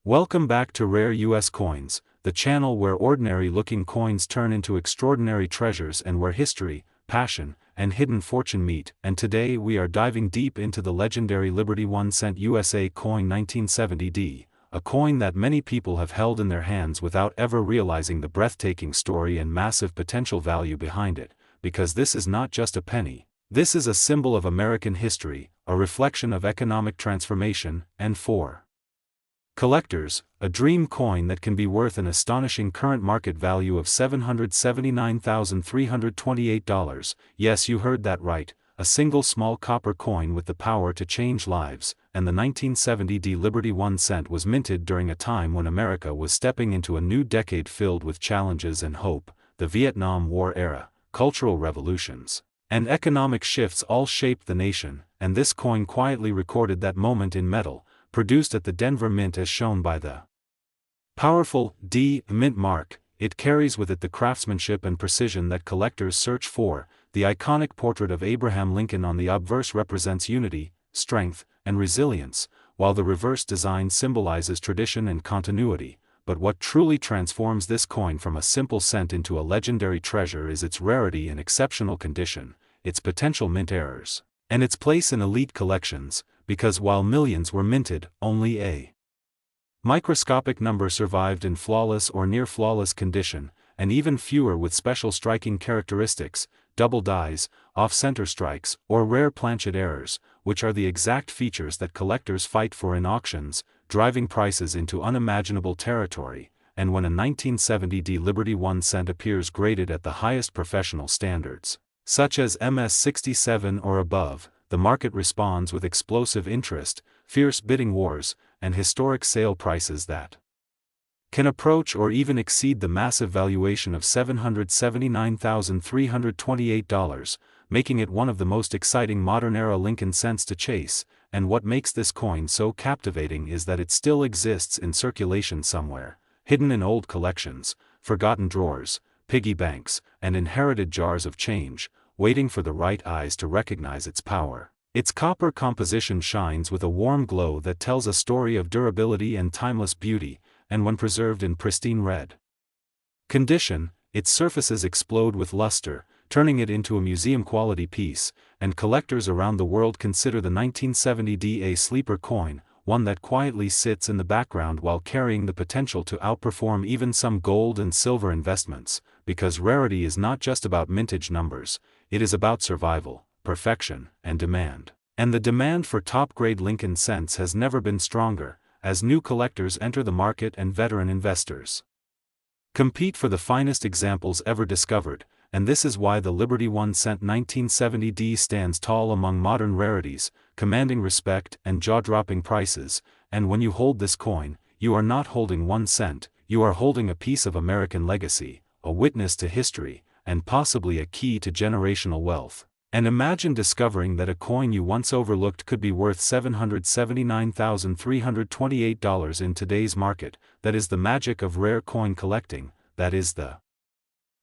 Welcome back to Rare US Coins, the channel where ordinary-looking coins turn into extraordinary treasures and where history, passion, and hidden fortune meet. And today we are diving deep into the legendary Liberty 1 cent USA coin 1970D, a coin that many people have held in their hands without ever realizing the breathtaking story and massive potential value behind it, because this is not just a penny. This is a symbol of American history, a reflection of economic transformation, and for collectors, a dream coin that can be worth an astonishing current market value of $779,328. Yes, you heard that right, a single small copper coin with the power to change lives, and the 1970D Liberty 1 cent was minted during a time when America was stepping into a new decade filled with challenges and hope. The Vietnam War era, cultural revolutions, and economic shifts all shaped the nation, and this coin quietly recorded that moment in metal, produced at the Denver Mint as shown by the powerful D Mint mark. It carries with it the craftsmanship and precision that collectors search for. The iconic portrait of Abraham Lincoln on the obverse represents unity, strength, and resilience, while the reverse design symbolizes tradition and continuity. But what truly transforms this coin from a simple cent into a legendary treasure is its rarity and exceptional condition, its potential mint errors, and its place in elite collections, because while millions were minted, only a microscopic number survived in flawless or near-flawless condition, and even fewer with special striking characteristics, double dies, off-center strikes, or rare planchet errors, which are the exact features that collectors fight for in auctions, driving prices into unimaginable territory. And when a 1970D Liberty 1 cent appears graded at the highest professional standards, such as MS-67 or above, the market responds with explosive interest, fierce bidding wars, and historic sale prices that can approach or even exceed the massive valuation of $779,328, making it one of the most exciting modern-era Lincoln cents to chase. And what makes this coin so captivating is that it still exists in circulation somewhere, hidden in old collections, forgotten drawers, piggy banks, and inherited jars of change, waiting for the right eyes to recognize its power. Its copper composition shines with a warm glow that tells a story of durability and timeless beauty, and when preserved in pristine red condition, its surfaces explode with luster, turning it into a museum-quality piece, and collectors around the world consider the 1970D a sleeper coin, one that quietly sits in the background while carrying the potential to outperform even some gold and silver investments, because rarity is not just about mintage numbers, it is about survival, perfection, and demand. And the demand for top-grade Lincoln cents has never been stronger, as new collectors enter the market and veteran investors compete for the finest examples ever discovered. And this is why the Liberty 1 cent 1970D stands tall among modern rarities, commanding respect and jaw-dropping prices. And when you hold this coin, you are not holding 1 cent, you are holding a piece of American legacy, a witness to history, and possibly a key to generational wealth. And imagine discovering that a coin you once overlooked could be worth $779,328 in today's market. That is the magic of rare coin collecting, that is the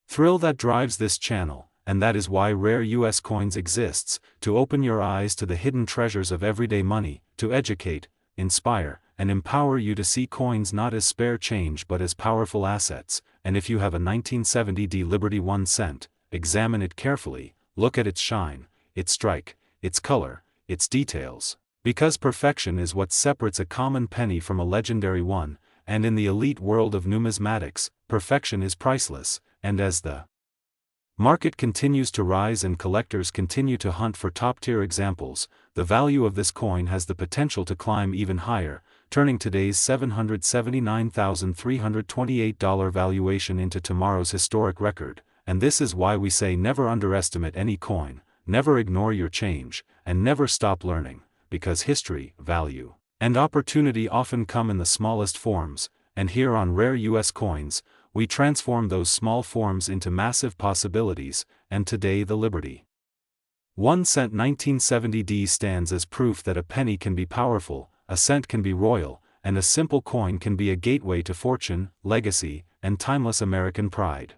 thrill that drives this channel, and that is why Rare US Coins exists, to open your eyes to the hidden treasures of everyday money, to educate, inspire, and empower you to see coins not as spare change but as powerful assets. And if you have a 1970D Liberty 1 cent, examine it carefully, look at its shine, its strike, its color, its details, because perfection is what separates a common penny from a legendary one, and in the elite world of numismatics, perfection is priceless. And as the market continues to rise and collectors continue to hunt for top-tier examples, the value of this coin has the potential to climb even higher, turning today's $779,328 valuation into tomorrow's historic record. And this is why we say never underestimate any coin, never ignore your change, and never stop learning, because history, value, and opportunity often come in the smallest forms. And here on Rare US Coins, we transform those small forms into massive possibilities. And today the Liberty 1 cent 1970D stands as proof that a penny can be powerful, a cent can be royal, and a simple coin can be a gateway to fortune, legacy, and timeless American pride.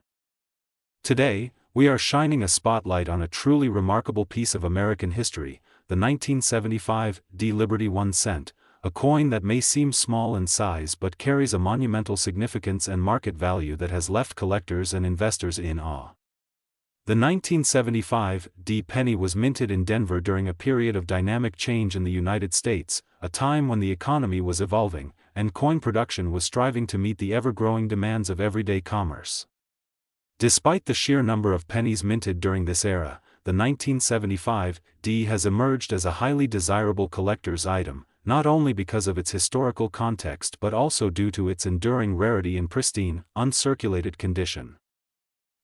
Today, we are shining a spotlight on a truly remarkable piece of American history, the 1975D Liberty 1 cent, a coin that may seem small in size but carries a monumental significance and market value that has left collectors and investors in awe. The 1975 D penny was minted in Denver during a period of dynamic change in the United States, a time when the economy was evolving, and coin production was striving to meet the ever-growing demands of everyday commerce. Despite the sheer number of pennies minted during this era, the 1975 D has emerged as a highly desirable collector's item, not only because of its historical context but also due to its enduring rarity in pristine, uncirculated condition.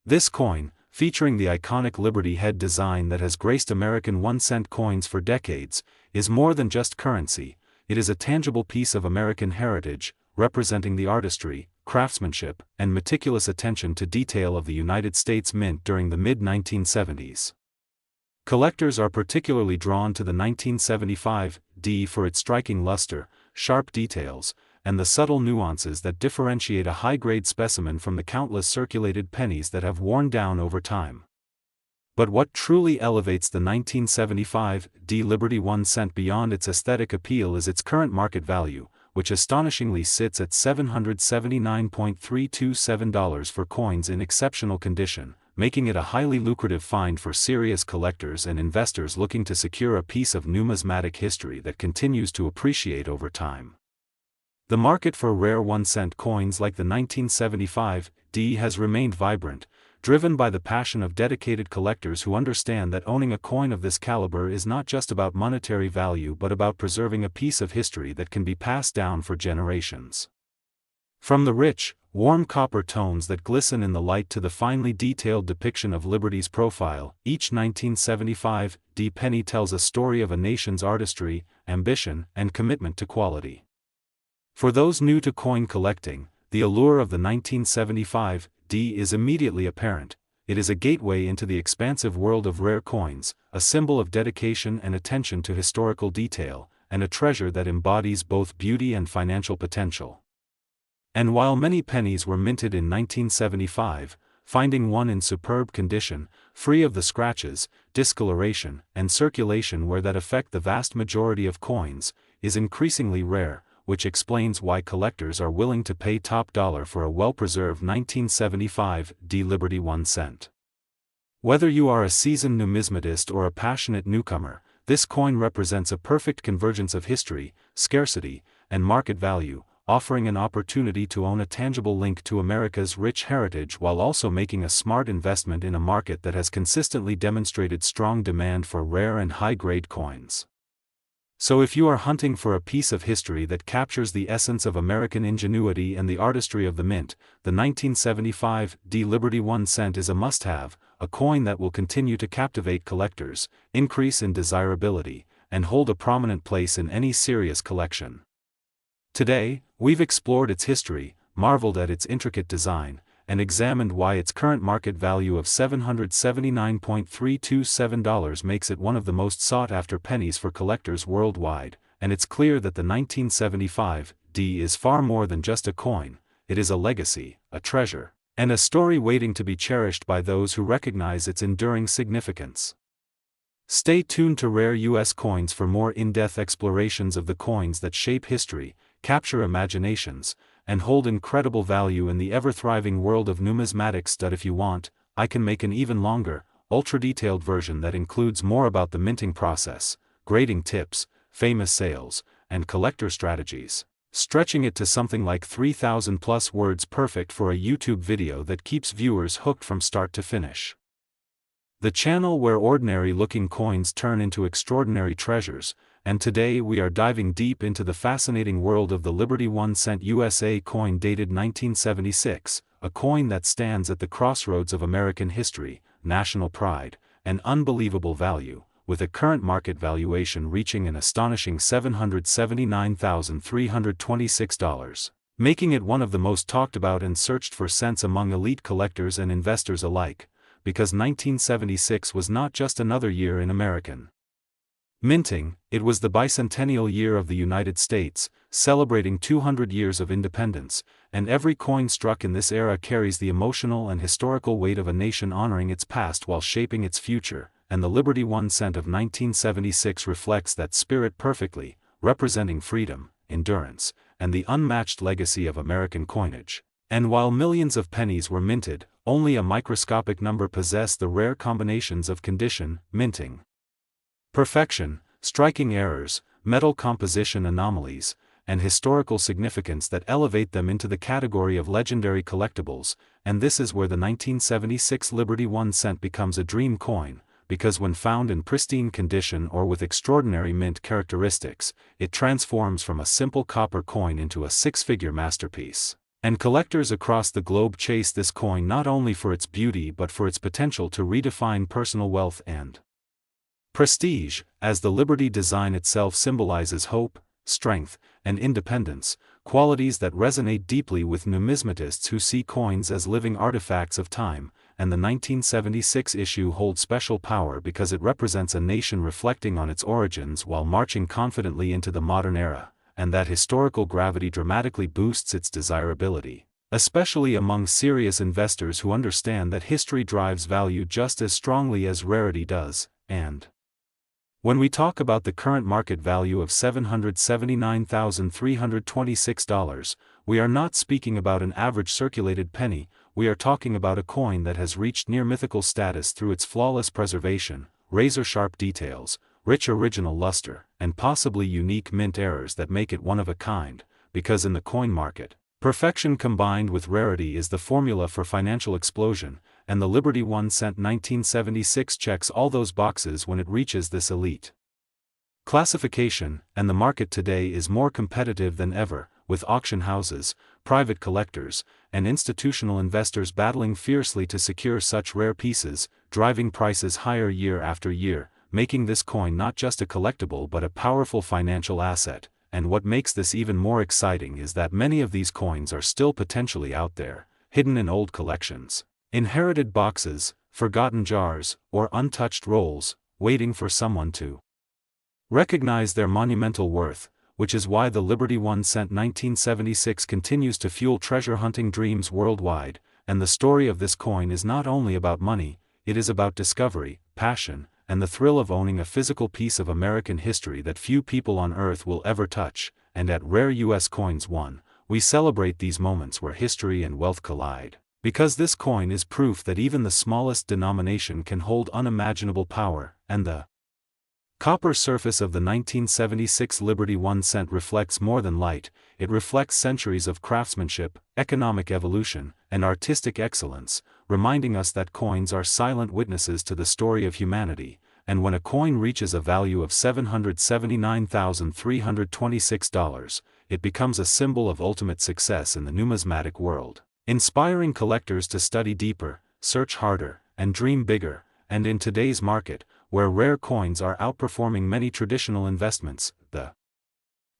This coin, featuring the iconic Liberty head design that has graced American 1-cent coins for decades, is more than just currency. It is a tangible piece of American heritage, representing the artistry, craftsmanship, and meticulous attention to detail of the United States Mint during the mid-1970s. Collectors are particularly drawn to the 1975 D for its striking luster, sharp details, and the subtle nuances that differentiate a high-grade specimen from the countless circulated pennies that have worn down over time. But what truly elevates the 1975 D Liberty 1 cent beyond its aesthetic appeal is its current market value, which astonishingly sits at $779.327 for coins in exceptional condition, making it a highly lucrative find for serious collectors and investors looking to secure a piece of numismatic history that continues to appreciate over time. The market for rare 1-cent coins like the 1975 D has remained vibrant, driven by the passion of dedicated collectors who understand that owning a coin of this caliber is not just about monetary value but about preserving a piece of history that can be passed down for generations. From the rich, warm copper tones that glisten in the light to the finely detailed depiction of Liberty's profile, each 1975 D penny tells a story of a nation's artistry, ambition, and commitment to quality. For those new to coin collecting, the allure of the 1975 D is immediately apparent. It is a gateway into the expansive world of rare coins, a symbol of dedication and attention to historical detail, and a treasure that embodies both beauty and financial potential. And while many pennies were minted in 1975, finding one in superb condition, free of the scratches, discoloration, and circulation that affect the vast majority of coins, is increasingly rare, which explains why collectors are willing to pay top dollar for a well-preserved 1975 D Liberty 1 cent. Whether you are a seasoned numismatist or a passionate newcomer, this coin represents a perfect convergence of history, scarcity, and market value, offering an opportunity to own a tangible link to America's rich heritage while also making a smart investment in a market that has consistently demonstrated strong demand for rare and high-grade coins. So if you are hunting for a piece of history that captures the essence of American ingenuity and the artistry of the mint, the 1975 D Liberty 1 cent is a must-have, a coin that will continue to captivate collectors, increase in desirability, and hold a prominent place in any serious collection. Today, we've explored its history, marveled at its intricate design, and examined why its current market value of $779.327 makes it one of the most sought-after pennies for collectors worldwide, and it's clear that the 1975 D is far more than just a coin. It is a legacy, a treasure, and a story waiting to be cherished by those who recognize its enduring significance. Stay tuned to Rare U.S. Coins for more in-depth explorations of the coins that shape history, capture imaginations, and hold incredible value in the ever-thriving world of numismatics. If you want, I can make an even longer, ultra-detailed version that includes more about the minting process, grading tips, famous sales, and collector strategies, stretching it to something like 3,000 plus words, perfect for a YouTube video that keeps viewers hooked from start to finish. The channel where ordinary-looking coins turn into extraordinary treasures, and today we are diving deep into the fascinating world of the Liberty 1 cent USA coin dated 1976, a coin that stands at the crossroads of American history, national pride, and unbelievable value, with a current market valuation reaching an astonishing $779,326, making it one of the most talked about and searched for cents among elite collectors and investors alike, because 1976 was not just another year in American minting, it was the bicentennial year of the United States, celebrating 200 years of independence, and every coin struck in this era carries the emotional and historical weight of a nation honoring its past while shaping its future, and the Liberty 1 cent of 1976 reflects that spirit perfectly, representing freedom, endurance, and the unmatched legacy of American coinage. And while millions of pennies were minted, only a microscopic number possessed the rare combinations of condition, minting perfection, striking errors, metal composition anomalies, and historical significance that elevate them into the category of legendary collectibles. And this is where the 1976 Liberty 1 cent becomes a dream coin, because when found in pristine condition or with extraordinary mint characteristics, it transforms from a simple copper coin into a six-figure masterpiece. And collectors across the globe chase this coin not only for its beauty but for its potential to redefine personal wealth and prestige, as the Liberty design itself symbolizes hope, strength, and independence, qualities that resonate deeply with numismatists who see coins as living artifacts of time. And the 1976 issue holds special power because it represents a nation reflecting on its origins while marching confidently into the modern era, and that historical gravity dramatically boosts its desirability, especially among serious investors who understand that history drives value just as strongly as rarity does. And when we talk about the current market value of $779,326, we are not speaking about an average circulated penny. We are talking about a coin that has reached near mythical status through its flawless preservation, razor-sharp details, rich original luster, and possibly unique mint errors that make it one of a kind, because in the coin market, perfection combined with rarity is the formula for financial explosion, and the Liberty 1 cent 1976 checks all those boxes when it reaches this elite classification. And the market today is more competitive than ever, with auction houses, private collectors, and institutional investors battling fiercely to secure such rare pieces, driving prices higher year after year, making this coin not just a collectible but a powerful financial asset. And what makes this even more exciting is that many of these coins are still potentially out there, hidden in old collections, inherited boxes, forgotten jars, or untouched rolls, waiting for someone to recognize their monumental worth, which is why the Liberty 1 cent 1976 continues to fuel treasure hunting dreams worldwide. And the story of this coin is not only about money, it is about discovery, passion, and the thrill of owning a physical piece of American history that few people on Earth will ever touch. And at Rare US Coins 1, we celebrate these moments where history and wealth collide, because this coin is proof that even the smallest denomination can hold unimaginable power. And the copper surface of the 1976 Liberty 1 cent reflects more than light. It reflects centuries of craftsmanship, economic evolution, and artistic excellence, reminding us that coins are silent witnesses to the story of humanity. And when a coin reaches a value of $779,326, it becomes a symbol of ultimate success in the numismatic world, inspiring collectors to study deeper, search harder, and dream bigger. And in today's market, where rare coins are outperforming many traditional investments, the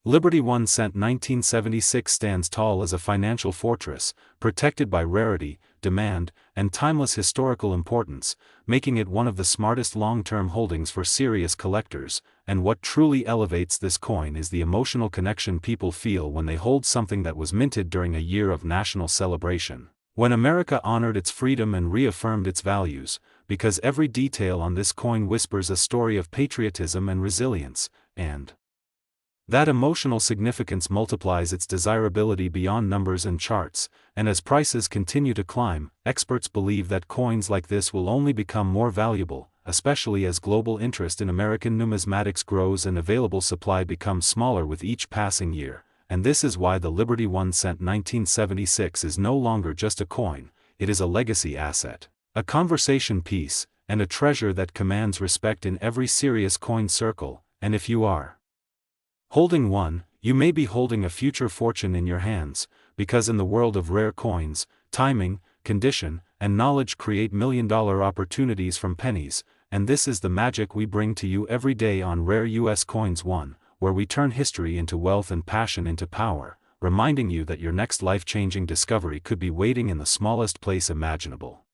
Liberty 1 cent 1976 stands tall as a financial fortress, protected by rarity, demand, and timeless historical importance, making it one of the smartest long-term holdings for serious collectors. And what truly elevates this coin is the emotional connection people feel when they hold something that was minted during a year of national celebration, when America honored its freedom and reaffirmed its values, because every detail on this coin whispers a story of patriotism and resilience. And that emotional significance multiplies its desirability beyond numbers and charts. And as prices continue to climb, experts believe that coins like this will only become more valuable, especially as global interest in American numismatics grows and available supply becomes smaller with each passing year. And this is why the Liberty 1 cent 1976 is no longer just a coin, it is a legacy asset, a conversation piece, and a treasure that commands respect in every serious coin circle. And if you are holding one, you may be holding a future fortune in your hands, because in the world of rare coins, timing, condition, and knowledge create million-dollar opportunities from pennies. And this is the magic we bring to you every day on Rare US Coins 1, where we turn history into wealth and passion into power, reminding you that your next life-changing discovery could be waiting in the smallest place imaginable.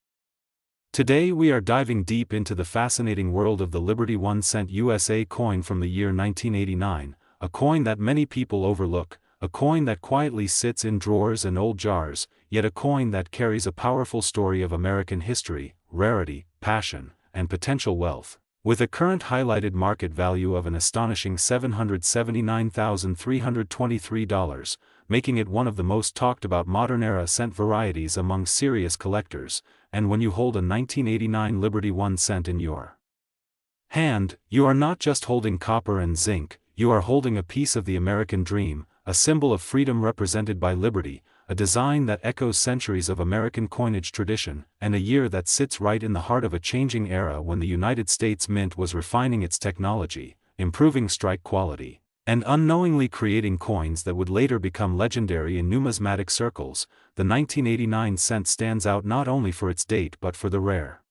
Today we are diving deep into the fascinating world of the Liberty 1 cent USA coin from the year 1989, a coin that many people overlook, a coin that quietly sits in drawers and old jars, yet a coin that carries a powerful story of American history, rarity, passion, and potential wealth. With a current highlighted market value of an astonishing $779,323, making it one of the most talked about modern-era cent varieties among serious collectors, and when you hold a 1989 Liberty 1 cent in your hand, you are not just holding copper and zinc, you are holding a piece of the American dream, a symbol of freedom represented by liberty, a design that echoes centuries of American coinage tradition, and a year that sits right in the heart of a changing era when the United States Mint was refining its technology, improving strike quality, and unknowingly creating coins that would later become legendary in numismatic circles. The 1989 cent stands out not only for its date but for the rare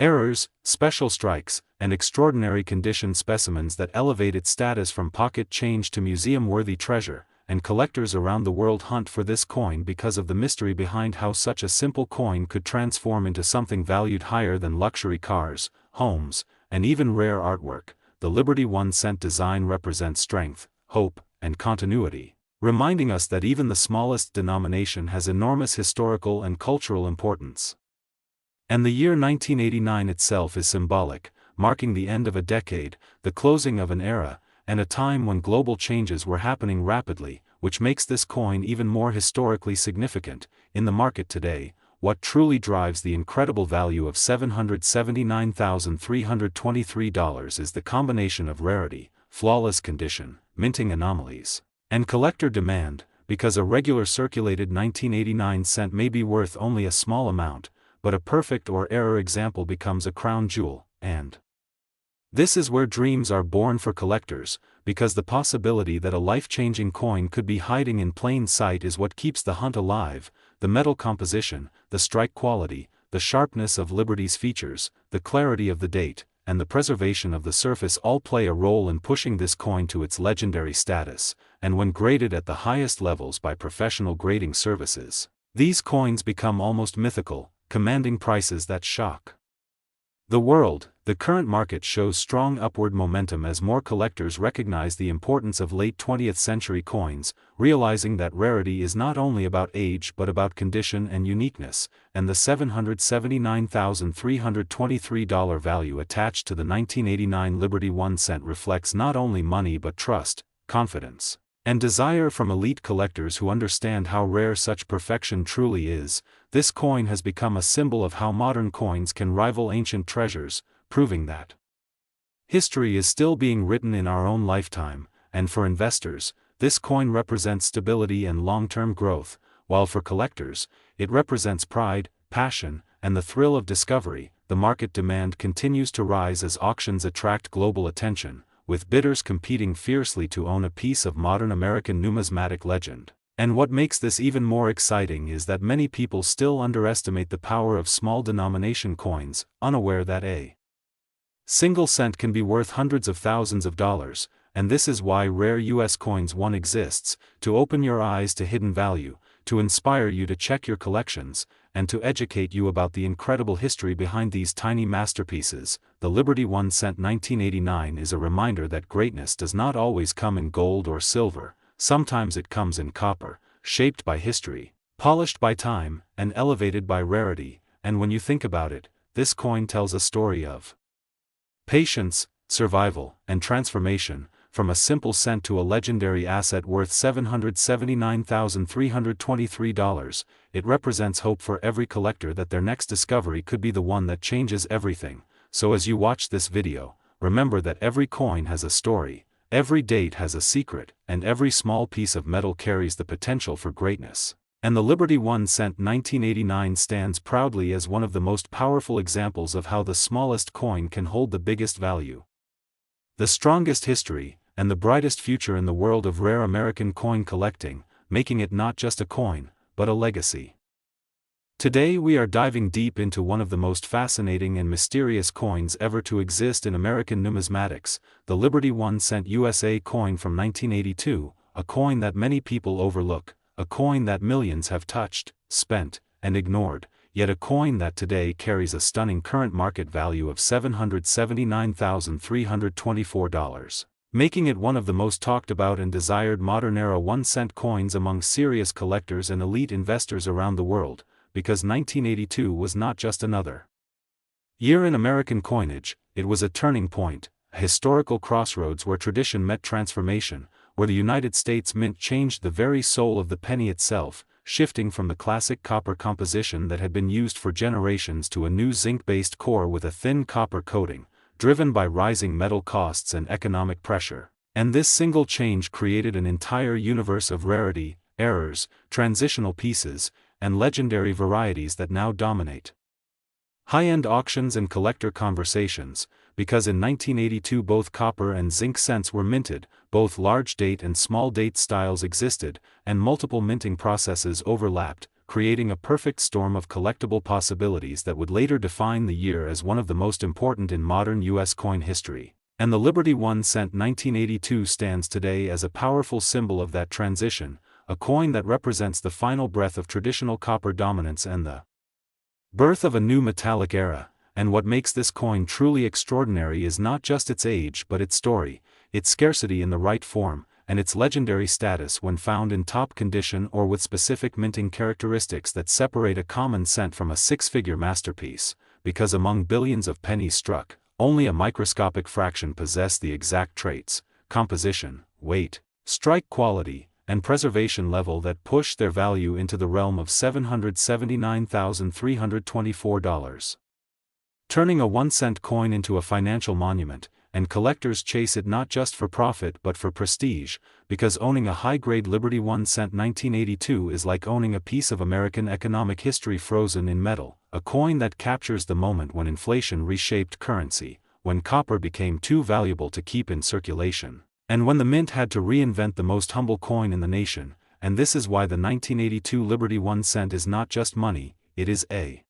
errors, special strikes, and extraordinary condition specimens that elevate its status from pocket change to museum-worthy treasure, and collectors around the world hunt for this coin because of the mystery behind how such a simple coin could transform into something valued higher than luxury cars, homes, and even rare artwork. The Liberty 1 cent design represents strength, hope, and continuity, reminding us that even the smallest denomination has enormous historical and cultural importance. And the year 1989 itself is symbolic, marking the end of a decade, the closing of an era, and a time when global changes were happening rapidly, which makes this coin even more historically significant. In the market today, what truly drives the incredible value of $779,323 is the combination of rarity, flawless condition, minting anomalies, and collector demand, because a regular circulated 1989 cent may be worth only a small amount, but a perfect or error example becomes a crown jewel, and this is where dreams are born for collectors, because the possibility that a life-changing coin could be hiding in plain sight is what keeps the hunt alive. The metal composition, the strike quality, the sharpness of Liberty's features, the clarity of the date, and the preservation of the surface all play a role in pushing this coin to its legendary status, and when graded at the highest levels by professional grading services, these coins become almost mythical, commanding prices that shock the world. The current market shows strong upward momentum as more collectors recognize the importance of late 20th century coins, realizing that rarity is not only about age but about condition and uniqueness, and the $779,323 value attached to the 1989 Liberty 1 cent reflects not only money but trust, confidence, and desire from elite collectors who understand how rare such perfection truly is. This coin has become a symbol of how modern coins can rival ancient treasures, proving that history is still being written in our own lifetime. And for investors, this coin represents stability and long-term growth, while for collectors, it represents pride, passion, and the thrill of discovery. The market demand continues to rise as auctions attract global attention, with bidders competing fiercely to own a piece of modern American numismatic legend. And what makes this even more exciting is that many people still underestimate the power of small denomination coins, unaware that a single cent can be worth hundreds of thousands of dollars, and this is why Rare U.S. Coins 1 exists, to open your eyes to hidden value, to inspire you to check your collections, and to educate you about the incredible history behind these tiny masterpieces. The Liberty 1 cent 1989 is a reminder that greatness does not always come in gold or silver. Sometimes it comes in copper, shaped by history, polished by time, and elevated by rarity. And when you think about it, this coin tells a story of patience, survival, and transformation, from a simple cent to a legendary asset worth $779,323. It represents hope for every collector that their next discovery could be the one that changes everything. So as you watch this video, remember that every coin has a story, every date has a secret, and every small piece of metal carries the potential for greatness. And the Liberty 1 cent 1989 stands proudly as one of the most powerful examples of how the smallest coin can hold the biggest value, the strongest history, and the brightest future in the world of rare American coin collecting, making it not just a coin, but a legacy. Today we are diving deep into one of the most fascinating and mysterious coins ever to exist in American numismatics, the Liberty 1 cent USA coin from 1982, a coin that many people overlook, a coin that millions have touched, spent, and ignored, yet a coin that today carries a stunning current market value of $779,324, making it one of the most talked about and desired modern-era 1-cent coins among serious collectors and elite investors around the world, because 1982 was not just another Year in American coinage, it was a turning point, a historical crossroads where tradition met transformation, where the United States Mint changed the very soul of the penny itself, shifting from the classic copper composition that had been used for generations to a new zinc-based core with a thin copper coating, driven by rising metal costs and economic pressure. And this single change created an entire universe of rarity, errors, transitional pieces, and legendary varieties that now dominate high-end auctions and collector conversations, because in 1982 both copper and zinc cents were minted, both large-date and small-date styles existed, and multiple minting processes overlapped, creating a perfect storm of collectible possibilities that would later define the year as one of the most important in modern U.S. coin history. And the Liberty 1 cent 1982 stands today as a powerful symbol of that transition, a coin that represents the final breath of traditional copper dominance and the birth of a new metallic era. And what makes this coin truly extraordinary is not just its age but its story, its scarcity in the right form, and its legendary status when found in top condition or with specific minting characteristics that separate a common cent from a six-figure masterpiece, because among billions of pennies struck, only a microscopic fraction possess the exact traits, composition, weight, strike quality, and preservation level that push their value into the realm of $779,324. Turning a 1-cent coin into a financial monument, and collectors chase it not just for profit but for prestige, because owning a high-grade Liberty 1 cent 1982 is like owning a piece of American economic history frozen in metal, a coin that captures the moment when inflation reshaped currency, when copper became too valuable to keep in circulation, and when the mint had to reinvent the most humble coin in the nation. And this is why the 1982 Liberty 1 cent is not just money, it is a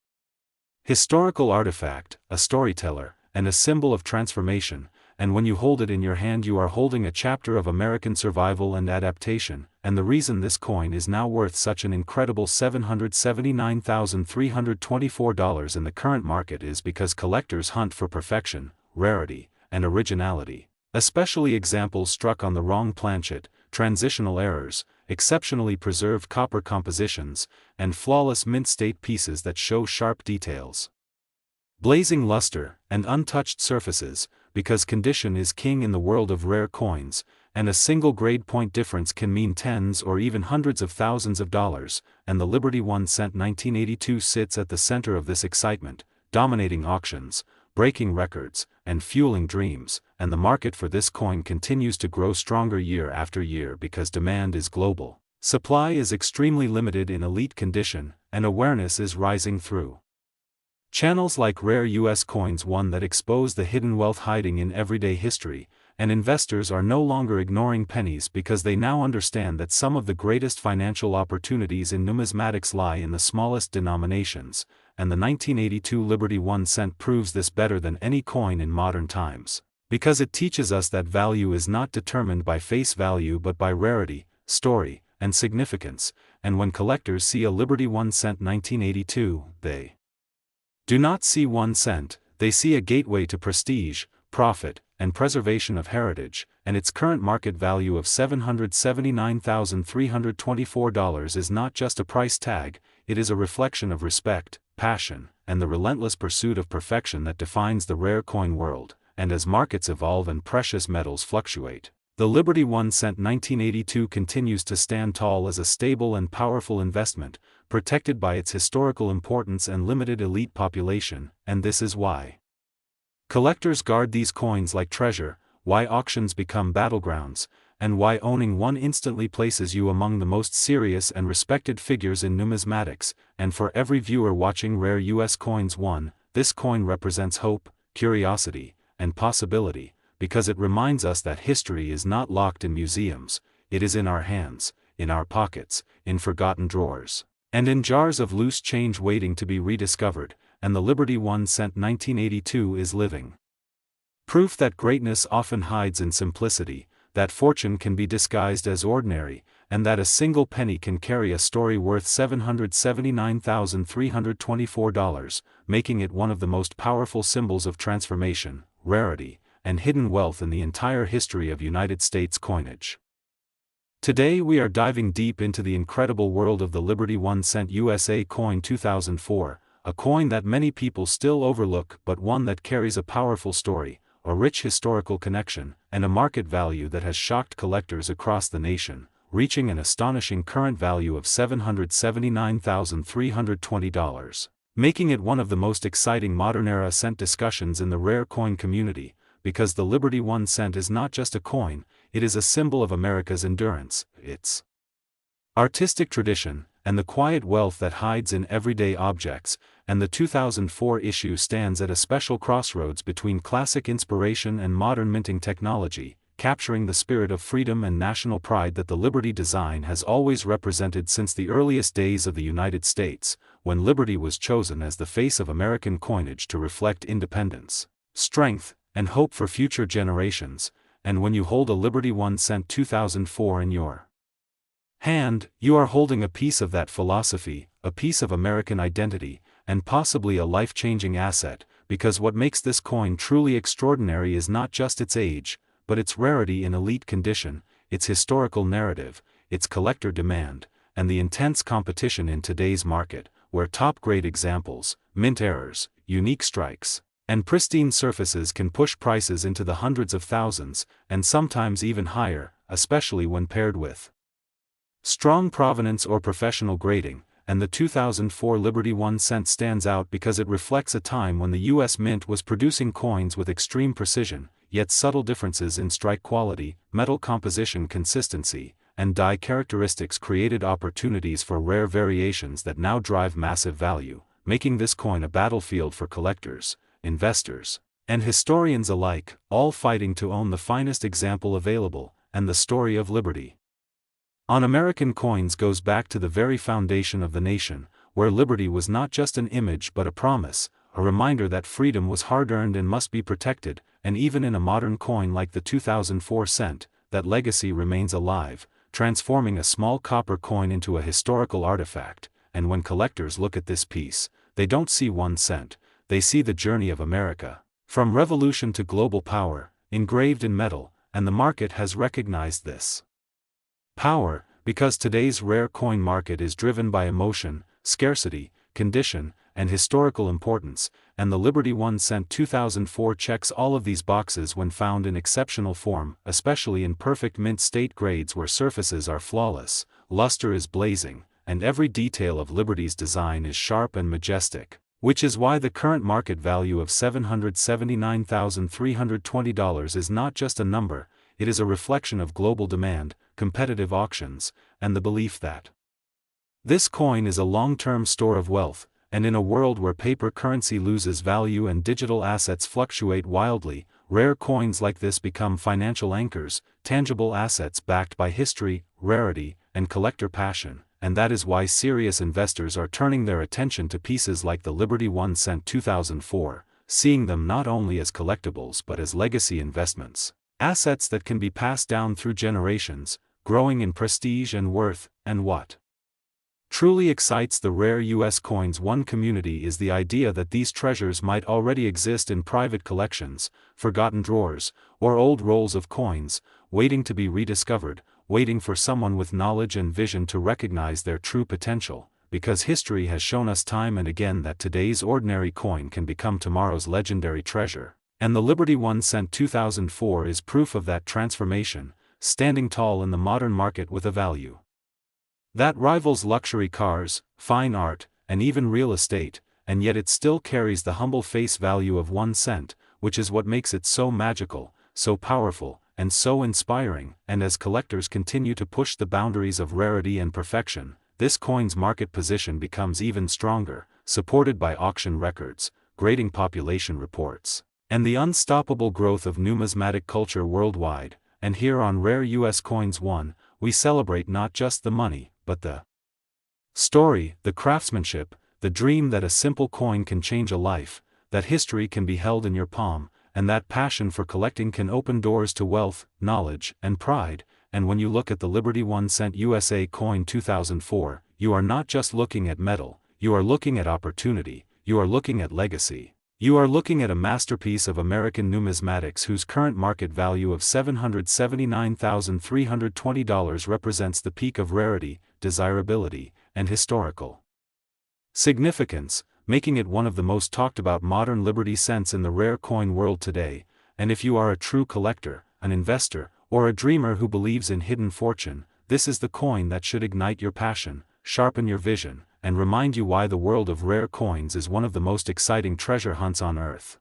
historical artifact, a storyteller, and a symbol of transformation. And when you hold it in your hand you are holding a chapter of American survival and adaptation, and the reason this coin is now worth such an incredible $779,324 in the current market is because collectors hunt for perfection, rarity, and originality, especially examples struck on the wrong planchet, transitional errors, exceptionally preserved copper compositions, and flawless mint-state pieces that show sharp details, blazing luster, and untouched surfaces, because condition is king in the world of rare coins, and a single grade point difference can mean tens or even hundreds of thousands of dollars, and the Liberty 1 cent 1982 sits at the center of this excitement, dominating auctions, breaking records, and fueling dreams. And the market for this coin continues to grow stronger year after year because demand is global, supply is extremely limited in elite condition, and awareness is rising through channels like Rare U.S. Coins, one that expose the hidden wealth hiding in everyday history, and investors are no longer ignoring pennies because they now understand that some of the greatest financial opportunities in numismatics lie in the smallest denominations, and the 1982 Liberty 1 cent proves this better than any coin in modern times, because it teaches us that value is not determined by face value but by rarity, story, and significance. And when collectors see a Liberty 1 cent 1982, they do not see 1 cent, they see a gateway to prestige, profit, and preservation of heritage, and its current market value of $779,324 is not just a price tag, it is a reflection of respect, passion, and the relentless pursuit of perfection that defines the rare coin world. And as markets evolve and precious metals fluctuate, the Liberty 1 cent 1982 continues to stand tall as a stable and powerful investment, protected by its historical importance and limited elite population. And this is why collectors guard these coins like treasure, why auctions become battlegrounds, and why owning one instantly places you among the most serious and respected figures in numismatics. And for every viewer watching Rare U.S. Coins 1, this coin represents hope, curiosity, and possibility, because it reminds us that history is not locked in museums, it is in our hands, in our pockets, in forgotten drawers, and in jars of loose change waiting to be rediscovered. And the Liberty 1 cent 1982 is living proof that greatness often hides in simplicity, that fortune can be disguised as ordinary, and that a single penny can carry a story worth $779,324, making it one of the most powerful symbols of transformation, rarity, and hidden wealth in the entire history of United States coinage. Today we are diving deep into the incredible world of the Liberty 1 cent USA coin 2004, a coin that many people still overlook but one that carries a powerful story, a rich historical connection, and a market value that has shocked collectors across the nation, reaching an astonishing current value of $779,320, making it one of the most exciting modern-era cent discussions in the rare coin community, because the Liberty 1 cent is not just a coin, it is a symbol of America's endurance, its artistic tradition, and the quiet wealth that hides in everyday objects, and the 2004 issue stands at a special crossroads between classic inspiration and modern minting technology, capturing the spirit of freedom and national pride that the Liberty design has always represented since the earliest days of the United States, when Liberty was chosen as the face of American coinage to reflect independence, strength, and hope for future generations. And when you hold a Liberty 1 cent 2004 in your hand, you are holding a piece of that philosophy, a piece of American identity, and possibly a life-changing asset, because what makes this coin truly extraordinary is not just its age, but its rarity in elite condition, its historical narrative, its collector demand, and the intense competition in today's market, where top-grade examples, mint errors, unique strikes, and pristine surfaces can push prices into the hundreds of thousands, and sometimes even higher, especially when paired with strong provenance or professional grading. And the 2004 Liberty 1 cent stands out because it reflects a time when the U.S. Mint was producing coins with extreme precision, yet subtle differences in strike quality, metal composition consistency, and die characteristics created opportunities for rare variations that now drive massive value, making this coin a battlefield for collectors, investors, and historians alike, all fighting to own the finest example available, and the story of Liberty on American coins goes back to the very foundation of the nation, where liberty was not just an image but a promise, a reminder that freedom was hard-earned and must be protected, and even in a modern coin like the 2004 cent, that legacy remains alive, transforming a small copper coin into a historical artifact. And when collectors look at this piece, they don't see 1 cent, they see the journey of America, from revolution to global power, engraved in metal, and the market has recognized this power, because today's rare coin market is driven by emotion, scarcity, condition, and historical importance, and the Liberty 1 cent 2004 checks all of these boxes when found in exceptional form, especially in perfect mint state grades where surfaces are flawless, luster is blazing, and every detail of Liberty's design is sharp and majestic, which is why the current market value of $779,320 is not just a number, it is a reflection of global demand, competitive auctions, and the belief that this coin is a long-term store of wealth, and in a world where paper currency loses value and digital assets fluctuate wildly, rare coins like this become financial anchors, tangible assets backed by history, rarity, and collector passion, and that is why serious investors are turning their attention to pieces like the Liberty 1 cent 2004, seeing them not only as collectibles but as legacy investments. Assets that can be passed down through generations, growing in prestige and worth. And what truly excites the rare U.S. Coins 1 community is the idea that these treasures might already exist in private collections, forgotten drawers, or old rolls of coins, waiting to be rediscovered, waiting for someone with knowledge and vision to recognize their true potential, because history has shown us time and again that today's ordinary coin can become tomorrow's legendary treasure. And the Liberty 1 cent 2004 is proof of that transformation, standing tall in the modern market with a value that rivals luxury cars, fine art, and even real estate, and yet it still carries the humble face value of 1 cent, which is what makes it so magical, so powerful, and so inspiring. And as collectors continue to push the boundaries of rarity and perfection, this coin's market position becomes even stronger, supported by auction records, grading population reports, and the unstoppable growth of numismatic culture worldwide. And here on Rare U.S. Coins 1, we celebrate not just the money, but the story, the craftsmanship, the dream that a simple coin can change a life, that history can be held in your palm, and that passion for collecting can open doors to wealth, knowledge, and pride. And when you look at the Liberty 1 cent USA coin 2004, you are not just looking at metal, you are looking at opportunity, you are looking at legacy. You are looking at a masterpiece of American numismatics whose current market value of $779,320 represents the peak of rarity, desirability, and historical significance, making it one of the most talked about modern Liberty cents in the rare coin world today. And if you are a true collector, an investor, or a dreamer who believes in hidden fortune, this is the coin that should ignite your passion, sharpen your vision, and remind you why the world of rare coins is one of the most exciting treasure hunts on Earth.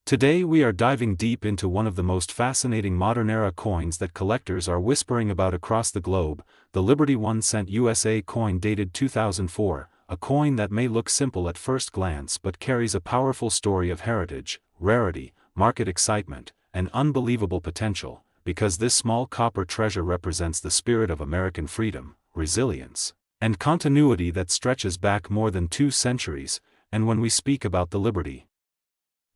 Today we are diving deep into one of the most fascinating modern-era coins that collectors are whispering about across the globe, the Liberty 1 cent USA coin dated 2004, a coin that may look simple at first glance but carries a powerful story of heritage, rarity, market excitement, and unbelievable potential, because this small copper treasure represents the spirit of American freedom, resilience, and continuity that stretches back more than 2 centuries. And when we speak about the Liberty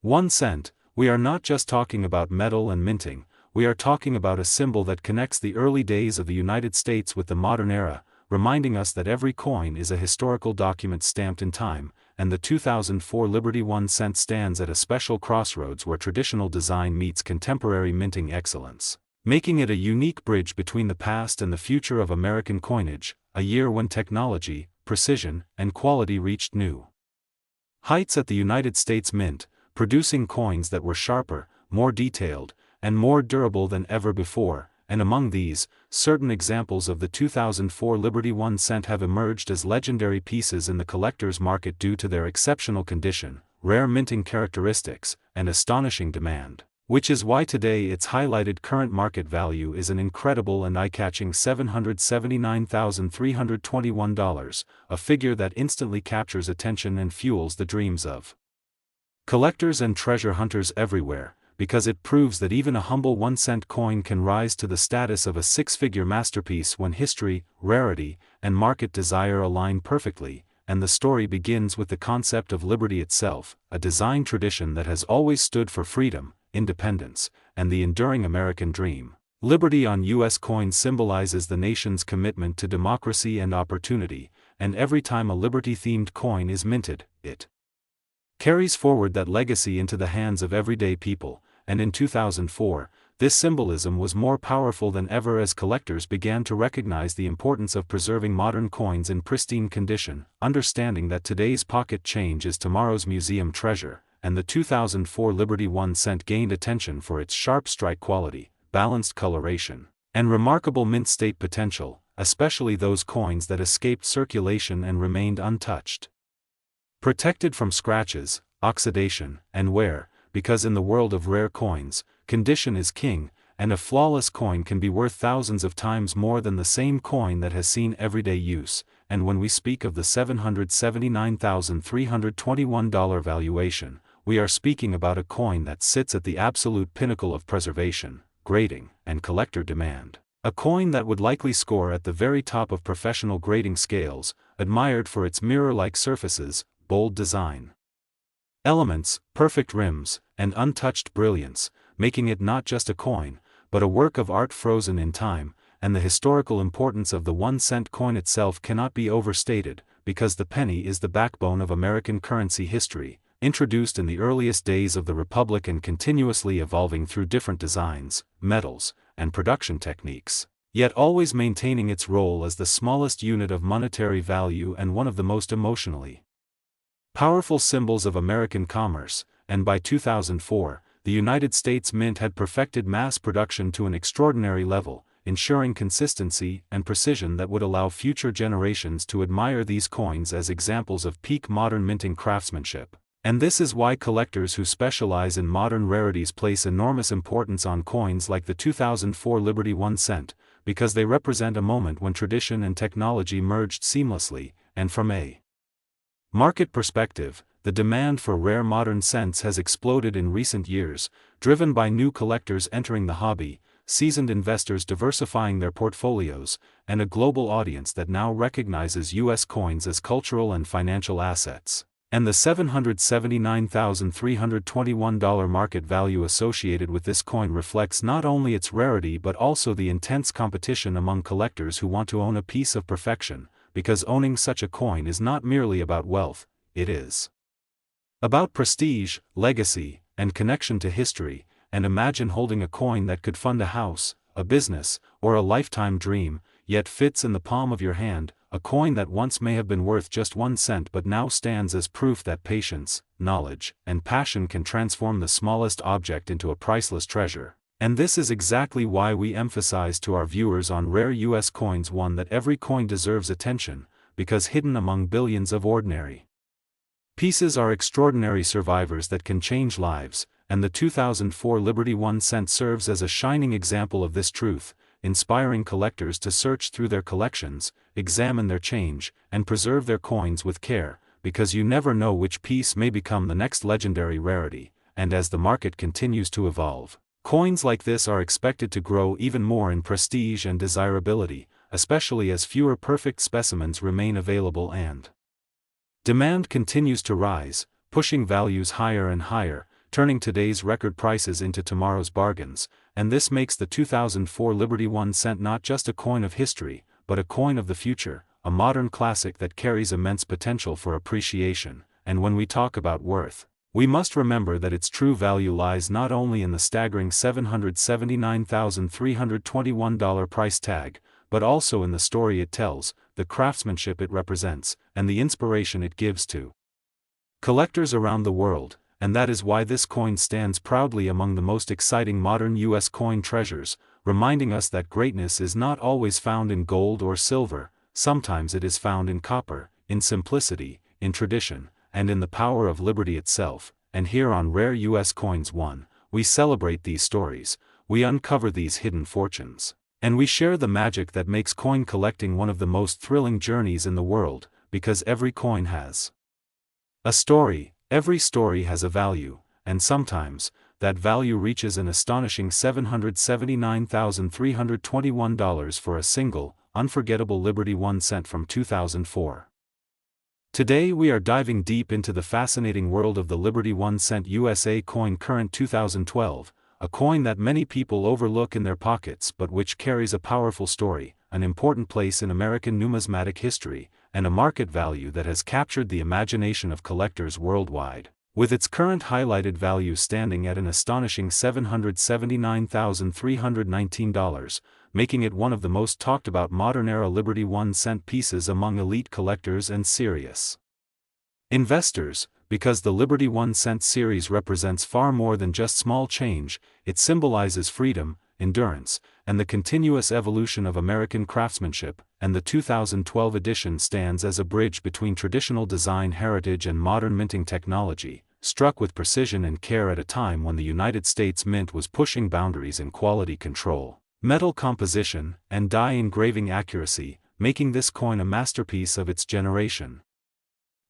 1 cent, we are not just talking about metal and minting, we are talking about a symbol that connects the early days of the United States with the modern era, reminding us that every coin is a historical document stamped in time, and the 2004 Liberty 1 cent stands at a special crossroads where traditional design meets contemporary minting excellence, making it a unique bridge between the past and the future of American coinage, a year when technology, precision, and quality reached new heights at the United States Mint, producing coins that were sharper, more detailed, and more durable than ever before. And among these, certain examples of the 2004 Liberty 1 cent have emerged as legendary pieces in the collector's market due to their exceptional condition, rare minting characteristics, and astonishing demand, which is why today its highlighted current market value is an incredible and eye-catching $779,321, a figure that instantly captures attention and fuels the dreams of collectors and treasure hunters everywhere, because it proves that even a humble 1 cent coin can rise to the status of a 6-figure masterpiece when history, rarity, and market desire align perfectly. And the story begins with the concept of liberty itself, a design tradition that has always stood for freedom, independence, and the enduring American dream. Liberty on U.S. coins symbolizes the nation's commitment to democracy and opportunity, and every time a liberty-themed coin is minted, it carries forward that legacy into the hands of everyday people. And in 2004, this symbolism was more powerful than ever as collectors began to recognize the importance of preserving modern coins in pristine condition, understanding that today's pocket change is tomorrow's museum treasure. And the 2004 Liberty 1 cent gained attention for its sharp strike quality, balanced coloration, and remarkable mint state potential, especially those coins that escaped circulation and remained untouched, protected from scratches, oxidation, and wear, because in the world of rare coins, condition is king, and a flawless coin can be worth thousands of times more than the same coin that has seen everyday use. And when we speak of the $779,321 valuation, we are speaking about a coin that sits at the absolute pinnacle of preservation, grading, and collector demand. A coin that would likely score at the very top of professional grading scales, admired for its mirror-like surfaces, bold design elements, perfect rims, and untouched brilliance, making it not just a coin, but a work of art frozen in time. And the historical importance of the 1 cent coin itself cannot be overstated, because the penny is the backbone of American currency history, introduced in the earliest days of the Republic and continuously evolving through different designs, metals, and production techniques, yet always maintaining its role as the smallest unit of monetary value and one of the most emotionally powerful symbols of American commerce. And by 2004, the United States Mint had perfected mass production to an extraordinary level, ensuring consistency and precision that would allow future generations to admire these coins as examples of peak modern minting craftsmanship. And this is why collectors who specialize in modern rarities place enormous importance on coins like the 2004 Liberty 1 cent, because they represent a moment when tradition and technology merged seamlessly. And from a market perspective, the demand for rare modern cents has exploded in recent years, driven by new collectors entering the hobby, seasoned investors diversifying their portfolios, and a global audience that now recognizes U.S. coins as cultural and financial assets. And the $779,321 market value associated with this coin reflects not only its rarity but also the intense competition among collectors who want to own a piece of perfection, because owning such a coin is not merely about wealth, it is about prestige, legacy, and connection to history. And imagine holding a coin that could fund a house, a business, or a lifetime dream, yet fits in the palm of your hand, a coin that once may have been worth just 1 cent but now stands as proof that patience, knowledge, and passion can transform the smallest object into a priceless treasure. And this is exactly why we emphasize to our viewers on rare US coins that every coin deserves attention, because hidden among billions of ordinary pieces are extraordinary survivors that can change lives, and the 2004 Liberty 1 cent serves as a shining example of this truth, inspiring collectors to search through their collections, examine their change, and preserve their coins with care, because you never know which piece may become the next legendary rarity. And as the market continues to evolve, coins like this are expected to grow even more in prestige and desirability, especially as fewer perfect specimens remain available and demand continues to rise, pushing values higher and higher, turning today's record prices into tomorrow's bargains. And this makes the 2004 Liberty 1 cent not just a coin of history, but a coin of the future, a modern classic that carries immense potential for appreciation. And when we talk about worth, we must remember that its true value lies not only in the staggering $779,321 price tag, but also in the story it tells, the craftsmanship it represents, and the inspiration it gives to collectors around the world. And that is why this coin stands proudly among the most exciting modern US coin treasures, reminding us that greatness is not always found in gold or silver. Sometimes it is found in copper, in simplicity, in tradition, and in the power of liberty itself. And here on Rare US Coins 1, we celebrate these stories, we uncover these hidden fortunes, and we share the magic that makes coin collecting one of the most thrilling journeys in the world, because every coin has a story. Every story has a value, and sometimes, that value reaches an astonishing $779,321 for a single, unforgettable Liberty 1 cent from 2004. Today we are diving deep into the fascinating world of the Liberty 1 cent USA coin current 2012, a coin that many people overlook in their pockets but which carries a powerful story, an important place in American numismatic history, and a market value that has captured the imagination of collectors worldwide, with its current highlighted value standing at an astonishing $779,319, making it one of the most talked about modern-era Liberty 1 cent pieces among elite collectors and serious investors. Because the Liberty 1 cent series represents far more than just small change, it symbolizes freedom, endurance, and the continuous evolution of American craftsmanship, and the 2012 edition stands as a bridge between traditional design heritage and modern minting technology, struck with precision and care at a time when the United States Mint was pushing boundaries in quality control, metal composition, and die engraving accuracy, making this coin a masterpiece of its generation.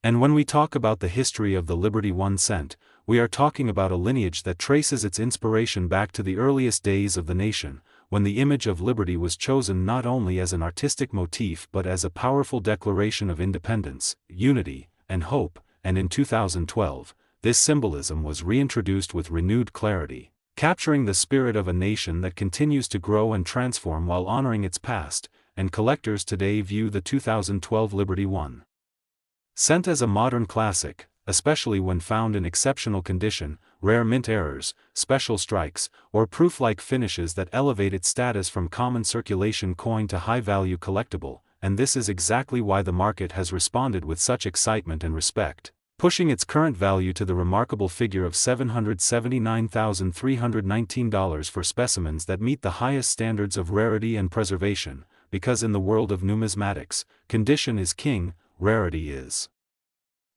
And when we talk about the history of the Liberty 1 cent, we are talking about a lineage that traces its inspiration back to the earliest days of the nation, when the image of liberty was chosen not only as an artistic motif but as a powerful declaration of independence, unity, and hope. And in 2012, this symbolism was reintroduced with renewed clarity, capturing the spirit of a nation that continues to grow and transform while honoring its past. And collectors today view the 2012 Liberty 1 cent as a modern classic, especially when found in exceptional condition, rare mint errors, special strikes, or proof-like finishes that elevate its status from common circulation coin to high-value collectible. And this is exactly why the market has responded with such excitement and respect, pushing its current value to the remarkable figure of $779,319 for specimens that meet the highest standards of rarity and preservation. Because in the world of numismatics, condition is king, rarity is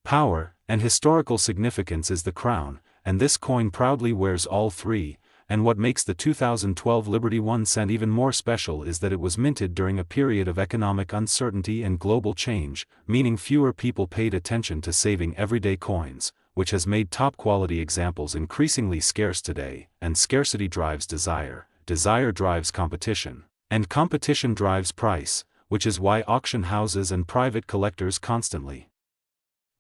power, and historical significance is the crown, and this coin proudly wears all three. And what makes the 2012 Liberty 1 cent even more special is that it was minted during a period of economic uncertainty and global change, meaning fewer people paid attention to saving everyday coins, which has made top-quality examples increasingly scarce today. And scarcity drives desire, desire drives competition, and competition drives price, which is why auction houses and private collectors constantly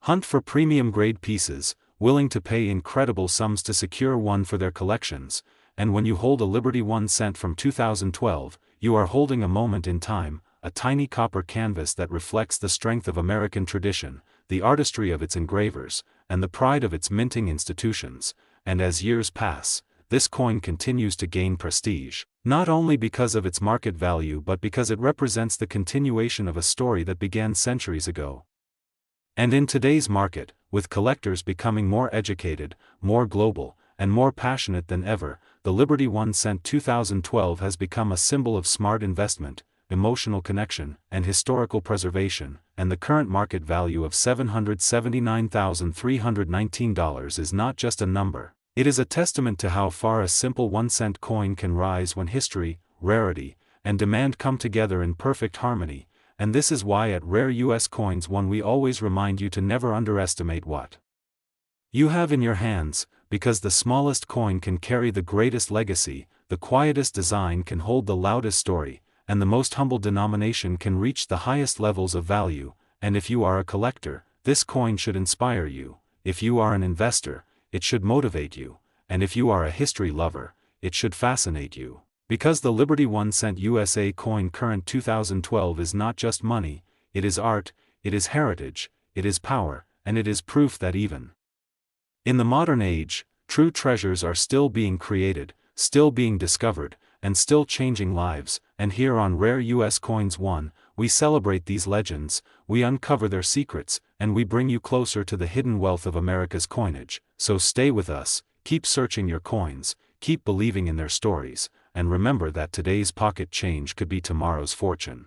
hunt for premium-grade pieces, willing to pay incredible sums to secure one for their collections. And when you hold a Liberty 1 cent from 2012, you are holding a moment in time, a tiny copper canvas that reflects the strength of American tradition, the artistry of its engravers, and the pride of its minting institutions. And as years pass, this coin continues to gain prestige, not only because of its market value but because it represents the continuation of a story that began centuries ago. And in today's market, with collectors becoming more educated, more global, and more passionate than ever, the Liberty 1 cent 2012 has become a symbol of smart investment, emotional connection, and historical preservation, and the current market value of $779,319 is not just a number. It is a testament to how far a simple 1-cent coin can rise when history, rarity, and demand come together in perfect harmony, and this is why at Rare US Coins 1 we always remind you to never underestimate what you have in your hands, because the smallest coin can carry the greatest legacy, the quietest design can hold the loudest story, and the most humble denomination can reach the highest levels of value. And if you are a collector, this coin should inspire you; if you are an investor, it should motivate you; and if you are a history lover, it should fascinate you. Because the Liberty 1 cent USA coin current 2012 is not just money, it is art, it is heritage, it is power, and it is proof that even in the modern age, true treasures are still being created, still being discovered, and still changing lives. And here on Rare US Coins 1, we celebrate these legends, we uncover their secrets, and we bring you closer to the hidden wealth of America's coinage. So stay with us, keep searching your coins, keep believing in their stories, and remember that today's pocket change could be tomorrow's fortune.